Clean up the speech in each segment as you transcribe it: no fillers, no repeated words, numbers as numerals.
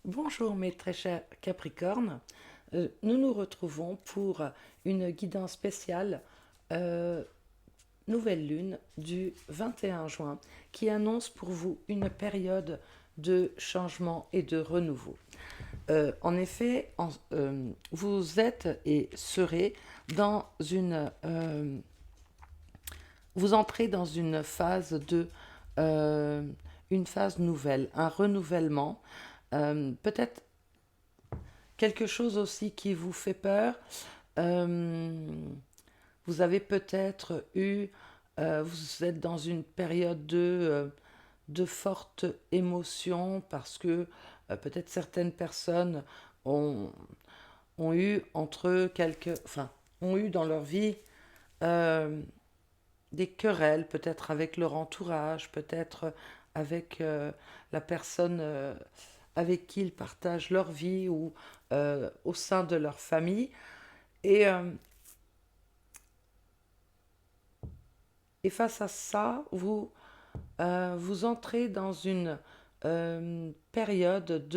Bonjour mes très chers Capricornes. Nous nous retrouvons pour une guidance spéciale euh, nouvelle lune du 21 juin qui annonce pour vous une période de changement et de renouveau. En effet, vous êtes et serez dans vous entrez dans euh, une phase nouvelle, un renouvellement, peut-être quelque chose aussi qui vous fait peur. Euh, Vous avez peut-être vous êtes dans une période de forte émotion parce que peut-être certaines personnes ont, ont eu ont eu dans leur vie euh, des querelles, peut-être avec leur entourage, peut-être avec la personne avec qui ils partagent leur vie ou au sein de leur famille. Et, euh, et face à ça, vous entrez dans une période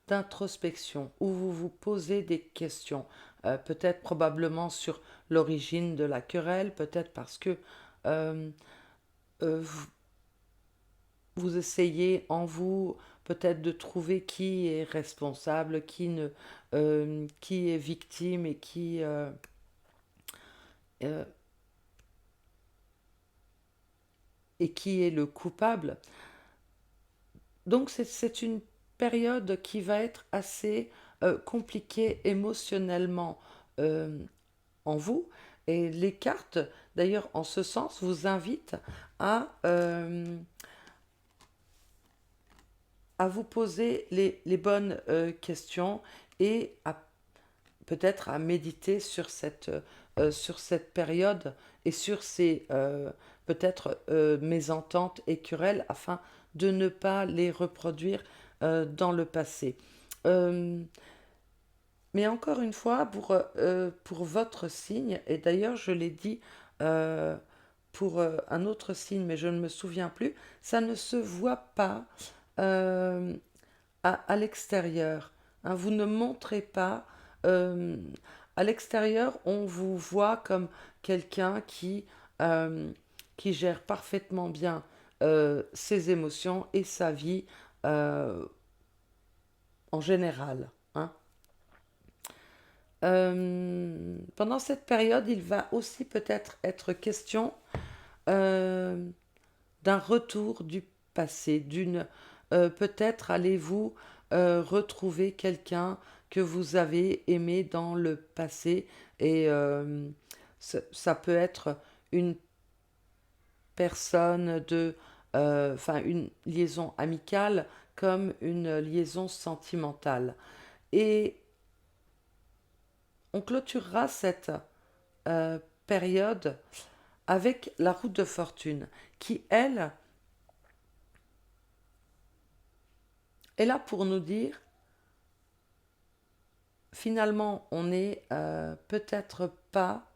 d'introspection où vous vous posez des questions, peut-être probablement sur l'origine de la querelle, peut-être parce que euh, vous, vous essayez en vous peut-être de trouver qui est responsable, qui est victime euh, et qui est le coupable. Donc c'est une période qui va être assez compliquée émotionnellement euh, en vous. Et les cartes, d'ailleurs, en ce sens, vous invitent à, euh, à vous poser les bonnes questions et à peut-être à méditer sur cette période et sur ces peut-être mésententes et querelles afin de ne pas les reproduire dans le passé. Euh, mais encore une fois, pour votre signe, et d'ailleurs je l'ai dit euh, pour un autre signe, mais je ne me souviens plus, ça ne se voit pas euh, à l'extérieur. Hein. Vous ne montrez pas. euh, à l'extérieur, on vous voit comme quelqu'un euh, qui gère parfaitement bien ses émotions et sa vie euh, en général. Hein. Pendant cette période, il va aussi peut-être être question euh, d'un retour du passé, peut-être allez-vous retrouver quelqu'un que vous avez aimé dans le passé et ça peut être une personne enfin une liaison amicale comme une liaison sentimentale. Et on clôturera cette euh, période avec la route de fortune qui, elle, est là pour nous dire finalement, on n'est peut-être pas.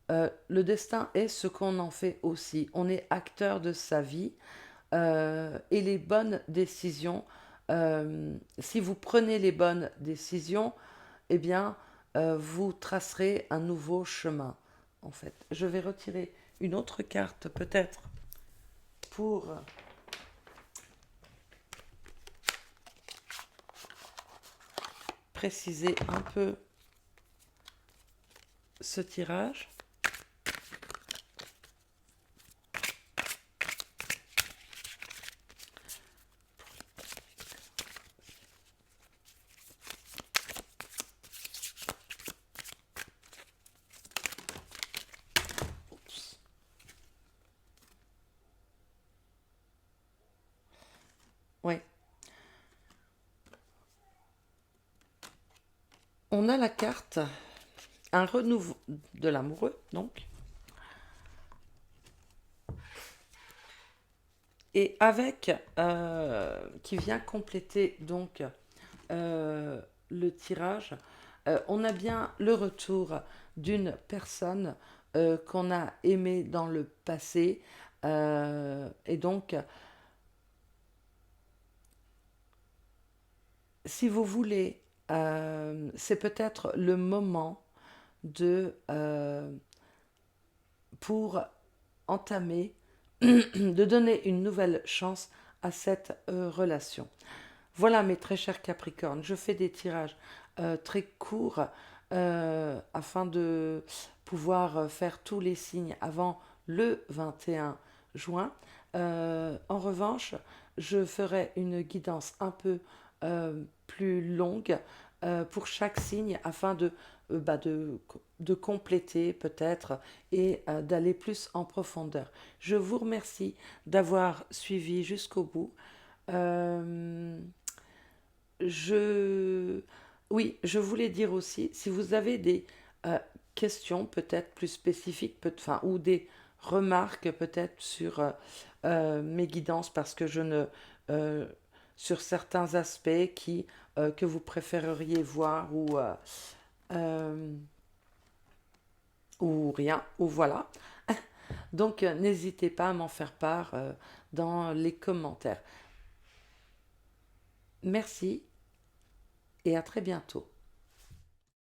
Le destin est ce qu'on en fait aussi. On est acteur de sa vie et les bonnes décisions. Si vous prenez les bonnes décisions, eh bien, vous tracerez un nouveau chemin. En fait, je vais retirer une autre carte peut-être pour préciser un peu ce tirage. Oui, on a la carte un renouveau de l'amoureux, donc, et avec qui vient compléter donc euh, le tirage, on a bien le retour d'une personne qu'on a aimée dans le passé euh, et donc si vous voulez, c'est peut-être le moment de, pour entamer, de donner une nouvelle chance à cette relation. Voilà mes très chers Capricornes, je fais des tirages très courts afin de pouvoir faire tous les signes avant le 21 juin. En revanche, je ferai une guidance un peu plus longue pour chaque signe afin de compléter peut-être et d'aller plus en profondeur. Je vous remercie d'avoir suivi jusqu'au bout. Euh, je... Oui, je voulais dire aussi, si vous avez des questions peut-être plus spécifiques, enfin, ou des remarques peut-être sur mes guidances, parce que je ne... euh, sur certains aspects que vous préféreriez voir euh, ou rien, ou voilà. Donc, n'hésitez pas à m'en faire part dans les commentaires. Merci et à très bientôt.